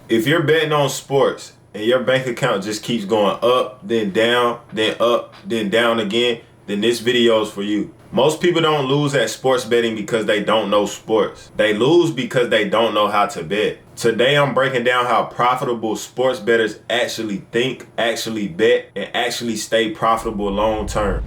If you're betting on sports and your bank account just keeps going up, then down, then up, then down again, then this video is for you. Most people don't lose at sports betting because they don't know sports. They lose because they don't know how to bet. Today I'm breaking down how profitable sports bettors actually think, actually bet, and actually stay profitable long term.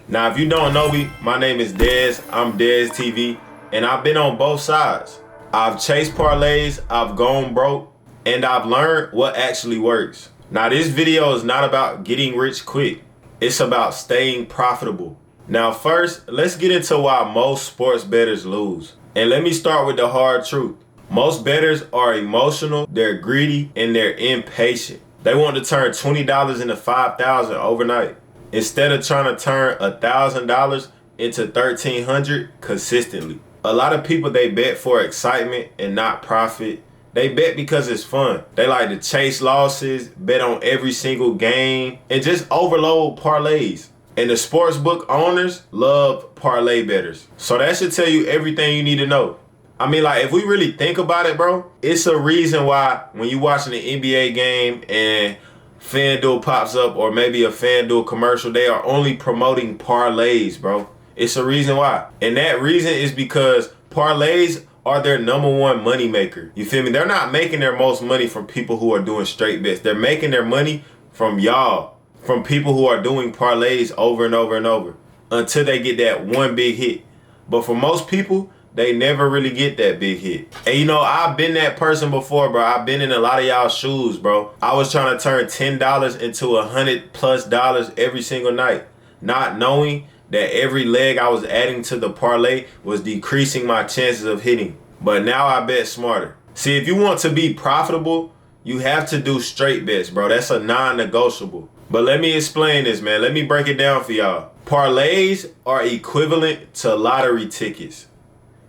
Now, if you don't know me, my name is Dez. I'm imdesTV, and I've been on both sides. I've chased parlays, I've gone broke, and I've learned what actually works. Now, this video is not about getting rich quick. It's about staying profitable. Now, first, let's get into why most sports bettors lose. And let me start with the hard truth. Most bettors are emotional, they're greedy, and they're impatient. They want to turn $20 into $5,000 overnight, instead of trying to turn $1,000 into $1,300 consistently. A lot of people, they bet for excitement and not profit. They bet because it's fun. They like to chase losses, bet on every single game, and just overload parlays. And the sportsbook owners love parlay bettors. So that should tell you everything you need to know. I mean, like, if we really think about it, bro, it's a reason why when you watching an NBA game and FanDuel pops up, or maybe a FanDuel commercial, they are only promoting parlays, bro. It's a reason why. And that reason is because parlays are their #1 money maker. You feel me? They're not making their most money from people who are doing straight bets. They're making their money from y'all, from people who are doing parlays over and over and over until they get that one big hit. But for most people, they never really get that big hit. And you know, I've been that person before, bro. I've been in a lot of y'all's shoes, bro. I was trying to turn $10 into $100+ every single night, not knowing that every leg I was adding to the parlay was decreasing my chances of hitting. But now I bet smarter. See, if you want to be profitable, you have to do straight bets, bro. That's a non-negotiable. But let me explain this, man. Let me break it down for y'all. Parlays are equivalent to lottery tickets,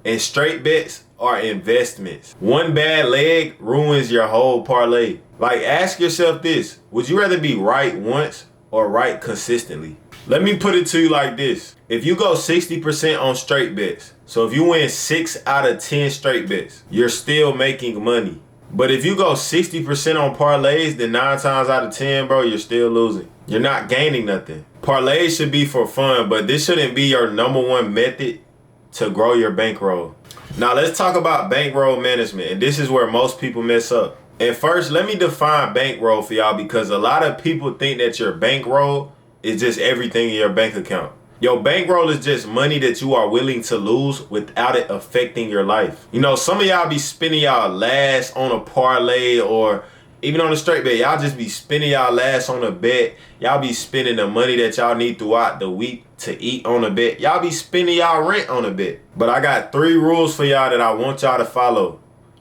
and straight bets are investments. One bad leg ruins your whole parlay. Like, ask yourself this: would you rather be right once or right consistently? Let me put it to you like this. If you go 60% on straight bets, so if you win 6 out of 10 straight bets, you're still making money. But if you go 60% on parlays, then 9 times out of 10, bro, you're still losing. You're not gaining nothing. Parlays should be for fun, but this shouldn't be your #1 method to grow your bankroll. Now let's talk about bankroll management, and this is where most people mess up. And first, let me define bankroll for y'all, because a lot of people think that your bankroll is just everything in your bank account. Your bankroll is just money that you are willing to lose without it affecting your life. You know, some of y'all be spending y'all last on a parlay, or even on a straight bet. Y'all just be spending y'all last on a bet. Y'all be spending the money that y'all need throughout the week to eat on a bet. Y'all be spending y'all rent on a bet. But I got 3 rules for y'all that I want y'all to follow.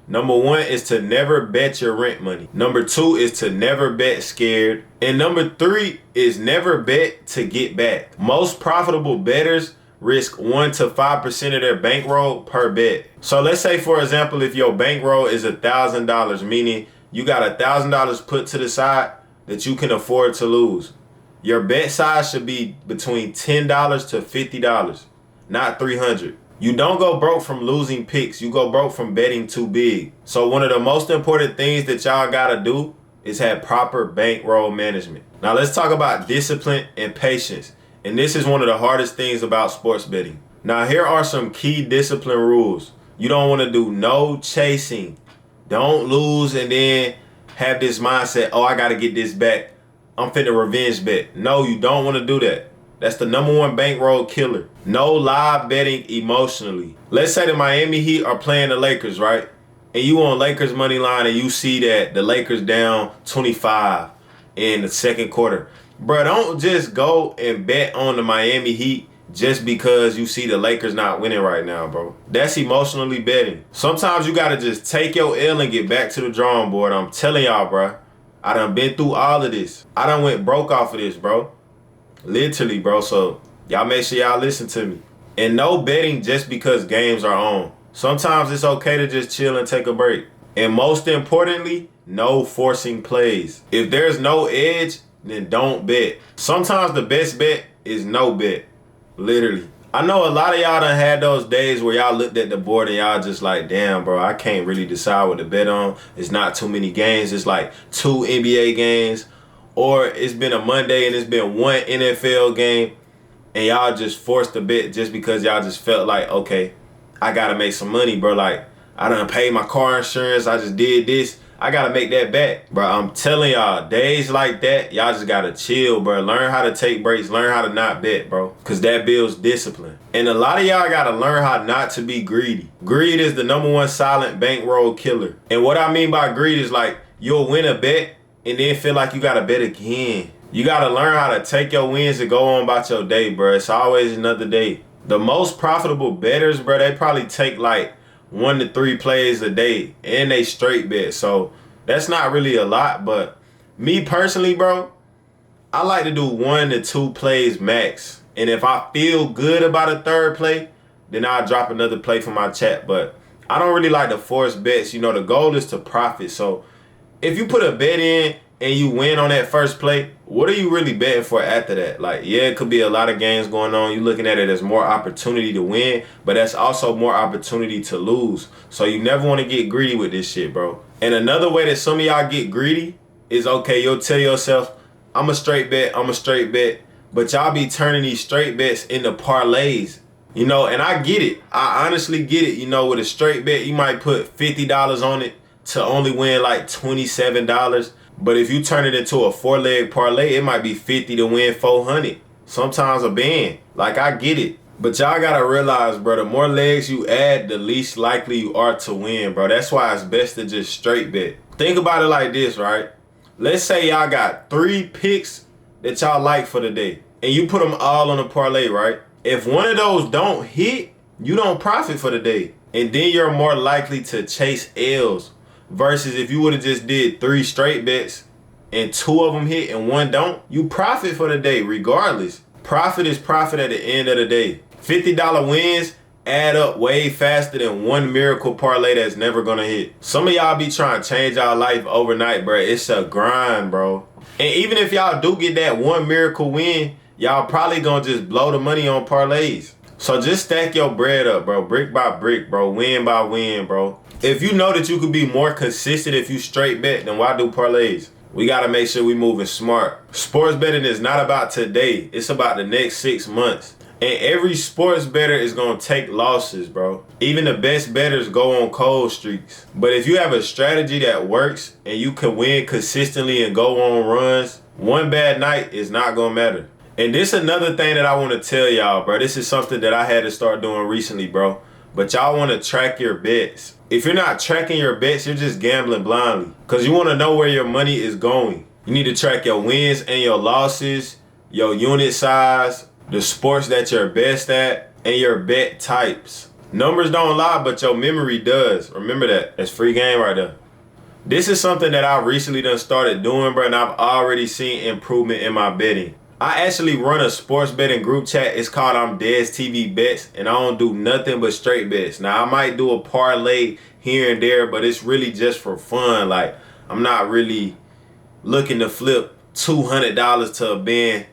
#1 is to never bet your rent money. #2 is to never bet scared. And #3 is never bet to get back. Most profitable bettors risk 1 to 5% of their bankroll per bet. So let's say, for example, if your bankroll is $1,000, meaning you got $1,000 put to the side that you can afford to lose, your bet size should be between $10 to $50, not $300. You don't go broke from losing picks. You go broke from betting too big. So one of the most important things that y'all gotta do is have proper bankroll management. Now let's talk about discipline and patience. And this is one of the hardest things about sports betting. Now here are some key discipline rules. You don't want to do no chasing. Don't lose and then have this mindset, oh, I gotta get this back, I'm finna revenge bet. No, you don't want to do that. That's the #1 bankroll killer. No live betting emotionally. Let's say the Miami Heat are playing the Lakers, right? And you on Lakers money line and you see that the Lakers down 25 in the second quarter. Bro, don't just go and bet on the Miami Heat just because you see the Lakers not winning right now, bro. That's emotionally betting. Sometimes you gotta just take your L and get back to the drawing board. I'm telling y'all, bro. I done been through all of this. I done went broke off of this, bro. Literally, bro. So y'all make sure y'all listen to me. And no betting just because games are on. Sometimes it's okay to just chill and take a break. And most importantly, no forcing plays. If there's no edge, then don't bet. Sometimes the best bet is no bet. Literally. I know a lot of y'all done had those days where y'all looked at the board and y'all just like, damn, bro, I can't really decide what to bet on. It's not too many games. It's like 2 NBA games, or it's been a Monday and it's been 1 NFL game, and y'all just forced to bet just because y'all just felt like, okay, I gotta make some money, bro. Like, I done paid my car insurance. I just did this. I gotta make that back, bro. I'm telling y'all, days like that, y'all just gotta chill, bro. Learn how to take breaks. Learn how to not bet, bro, because that builds discipline. And a lot of y'all gotta learn how not to be greedy. Greed is the #1 silent bankroll killer. And what I mean by greed is like, you'll win a bet and then feel like you gotta bet again. You gotta learn how to take your wins and go on about your day, bro. It's always another day. The most profitable bettors, bro, they probably take like 1 to 3 plays a day and they straight bet. So that's not really a lot, but me personally, bro, I like to do 1 to 2 plays max. And if I feel good about a third play, then I'll drop another play for my chat. But I don't really like to force bets. You know, the goal is to profit. So if you put a bet in and you win on that first play, what are you really betting for after that? Like, yeah, it could be a lot of games going on. You're looking at it as more opportunity to win, but that's also more opportunity to lose. So you never want to get greedy with this shit, bro. And another way that some of y'all get greedy is, okay, you'll tell yourself, I'm a straight bet, but y'all be turning these straight bets into parlays. You know, and I get it. I honestly get it. You know, with a straight bet, you might put $50 on it to only win like $27. But if you turn it into a 4-leg parlay, it might be 50 to win 400. Sometimes a band. Like, I get it. But y'all gotta realize, bro, the more legs you add, the least likely you are to win, bro. That's why it's best to just straight bet. Think about it like this, right? Let's say y'all got 3 picks that y'all like for the day, and you put them all on a parlay, right? If one of those don't hit, you don't profit for the day. And then you're more likely to chase L's. Versus if you would have just did 3 straight bets and 2 of them hit and 1 don't, you profit for the day regardless. Profit is profit at the end of the day. $50 wins add up way faster than 1 miracle parlay that's never gonna hit. Some of y'all be trying to change y'all life overnight, bro. It's a grind, bro. And even if y'all do get that 1 miracle win, y'all probably gonna just blow the money on parlays. So just stack your bread up, bro. Brick by brick, bro. Win by win, bro. If you know that you could be more consistent if you straight bet, then why do parlays? We got to make sure we moving smart. Sports betting is not about today. It's about the next 6 months. And every sports bettor is going to take losses, bro. Even the best bettors go on cold streaks. But if you have a strategy that works and you can win consistently and go on runs, one bad night is not going to matter. And this is another thing that I want to tell y'all, bro. This is something that I had to start doing recently, bro. But y'all want to track your bets. If you're not tracking your bets, you're just gambling blindly. Because you want to know where your money is going. You need to track your wins and your losses, your unit size, the sports that you're best at, and your bet types. Numbers don't lie, but your memory does. Remember that. That's free game right there. This is something that I recently done started doing, bro, and I've already seen improvement in my betting. I actually run a sports betting group chat. It's called imdesTV Bets, and I don't do nothing but straight bets. Now, I might do a parlay here and there, but it's really just for fun. Like, I'm not really looking to flip $200 to a band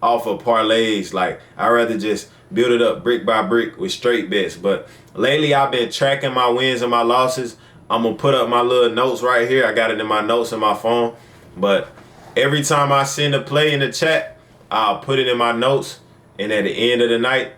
off of parlays. Like, I'd rather just build it up brick by brick with straight bets. But lately, I've been tracking my wins and my losses. I'm going to put up my little notes right here. I got it in my notes in my phone. But every time I send a play in the chat, I'll put it in my notes, and at the end of the night,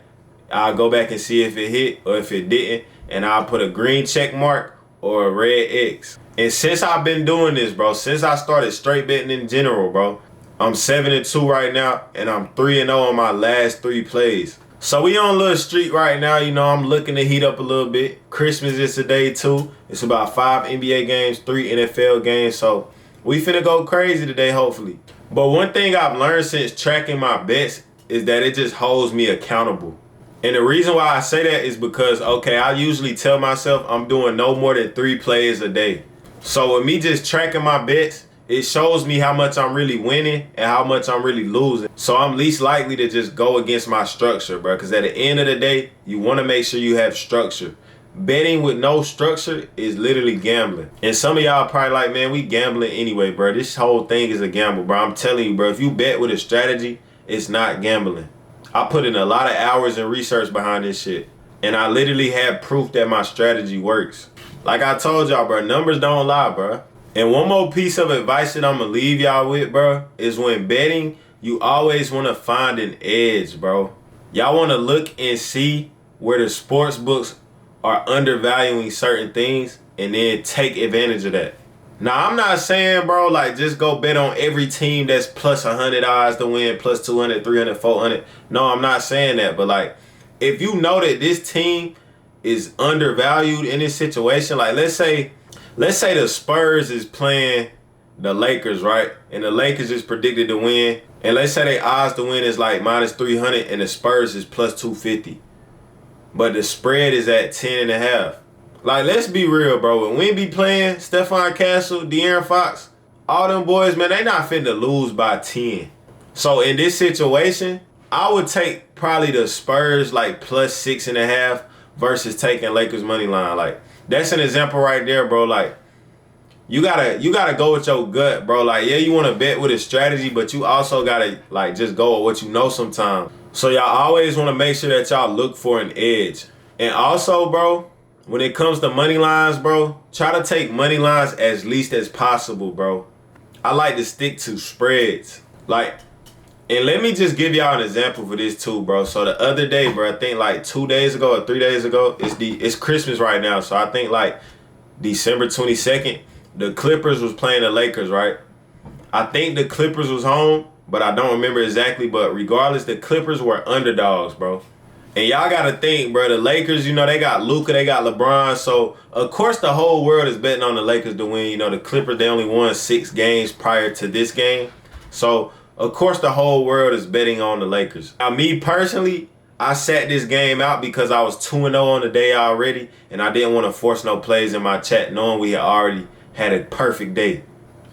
I'll go back and see if it hit or if it didn't, and I'll put a green check mark or a red X. And since I've been doing this, bro, since I started straight betting in general, bro, I'm 7-2 right now, and I'm 3-0 on my last 3 plays. So we on a little streak right now. You know, I'm looking to heat up a little bit. Christmas is today too. It's about 5 NBA games, 3 NFL games, so we finna go crazy today, hopefully. But one thing I've learned since tracking my bets is that it just holds me accountable. And the reason why I say that is because, okay, I usually tell myself I'm doing no more than 3 plays a day. So with me just tracking my bets, it shows me how much I'm really winning and how much I'm really losing. So I'm least likely to just go against my structure, bro. Because at the end of the day, you want to make sure you have structure. Betting with no structure is literally gambling. And some of y'all probably like, man, we gambling anyway, bro. This whole thing is a gamble, bro. I'm telling you, bro, if you bet with a strategy, it's not gambling. I put in a lot of hours and research behind this shit. And I literally have proof that my strategy works. Like I told y'all, bro, numbers don't lie, bro. And one more piece of advice that I'm gonna leave y'all with, bro, is when betting, you always wanna find an edge, bro. Y'all wanna look and see where the sports books are undervaluing certain things and then take advantage of that. Now, I'm not saying, bro, like just go bet on every team that's plus 100 odds to win, plus 200, 300, 400. No, I'm not saying that. But like, if you know that this team is undervalued in this situation, like let's say the Spurs is playing the Lakers, right? And the Lakers is predicted to win. And let's say their odds to win is like minus 300 and the Spurs is plus 250. But the spread is at 10.5. Like, let's be real, bro. When we be playing Stephon Castle, De'Aaron Fox, all them boys, man, they not finna lose by 10. So in this situation, I would take probably the Spurs like plus 6.5 versus taking Lakers money line. Like, that's an example right there, bro. Like, you gotta go with your gut, bro. Like, yeah, you wanna bet with a strategy, but you also gotta like just go with what you know sometimes. So y'all always wanna make sure that y'all look for an edge. And also, bro, when it comes to money lines, bro, try to take money lines as least as possible, bro. I like to stick to spreads. Like, and let me just give y'all an example for this too, bro. So the other day, bro, I think like 2 days ago or 3 days ago, it's Christmas right now. So I think like December 22nd, the Clippers was playing the Lakers, right? I think the Clippers was home, but I don't remember exactly. But regardless, the Clippers were underdogs, bro. And y'all got to think, bro, the Lakers, you know, they got Luka, they got LeBron. So, of course, the whole world is betting on the Lakers to win. You know, the Clippers, they only won 6 games prior to this game. So, of course, the whole world is betting on the Lakers. Now, me personally, I sat this game out because I was 2-0 on the day already. And I didn't want to force no plays in my chat knowing we had already had a perfect day.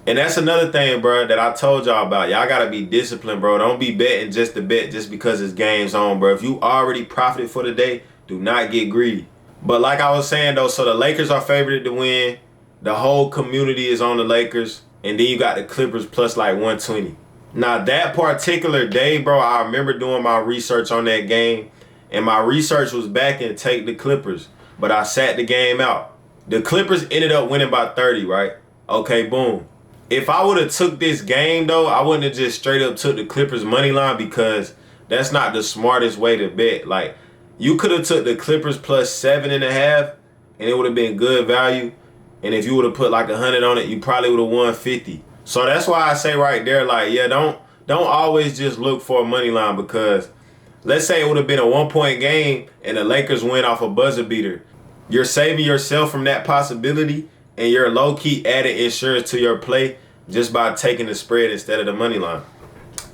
And that's another thing, bro, that I told y'all about. Y'all got to be disciplined, bro. Don't be betting just to bet just because it's game's on, bro. If you already profited for the day, do not get greedy. But like I was saying, though, so the Lakers are favored to win. The whole community is on the Lakers. And then you got the Clippers plus like 120. Now, that particular day, bro, I remember doing my research on that game. And my research was back and take the Clippers. But I sat the game out. The Clippers ended up winning by 30, right? Okay, boom. If I would have took this game, though, I wouldn't have just straight up took the Clippers money line because that's not the smartest way to bet. Like, you could have took the Clippers plus 7.5 and it would have been good value. And if you would have put like 100 on it, you probably would have won 50. So that's why I say right there, like, yeah, don't always just look for a money line because let's say it would have been a 1-point game and the Lakers win off a buzzer beater. You're saving yourself from that possibility. And you're low-key adding insurance to your play just by taking the spread instead of the money line.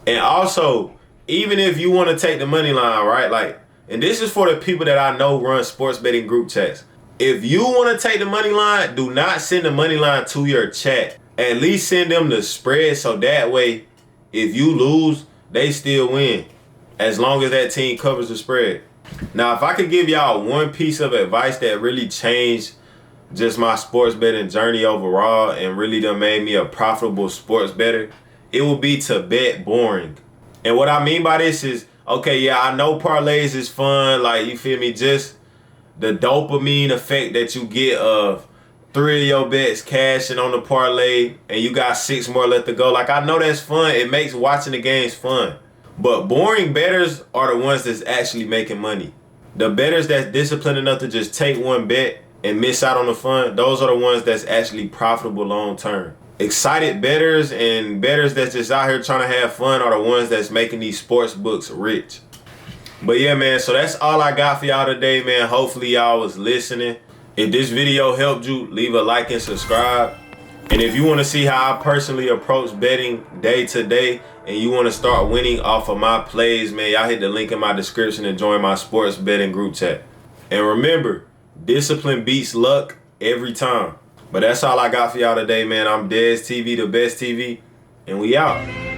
And also, even if you want to take the money line, right? Like, and this is for the people that I know run sports betting group chats. If you want to take the money line, do not send the money line to your chat. At least send them the spread so that way, if you lose, they still win. As long as that team covers the spread. Now, if I could give y'all one piece of advice that really changed just my sports betting journey overall and really done made me a profitable sports bettor, it would be to bet boring. And what I mean by this is, okay, yeah, I know parlays is fun, like, you feel me, just the dopamine effect that you get of 3 of your bets cashing on the parlay and you got 6 more left to go. Like, I know that's fun. It makes watching the games fun. But boring bettors are the ones that's actually making money. The bettors that's disciplined enough to just take one bet and miss out on the fun, those are the ones that's actually profitable long term. Excited bettors and bettors that's just out here trying to have fun are the ones that's making these sports books rich. But yeah, man, so that's all I got for y'all today, man. Hopefully y'all was listening. If this video helped you, leave a like and subscribe. And if you want to see how I personally approach betting day to day and you want to start winning off of my plays, man, y'all hit the link in my description and join my sports betting group chat. And remember, discipline beats luck every time. But that's all I got for y'all today, man. I'm imdesTV, the best TV, and we out.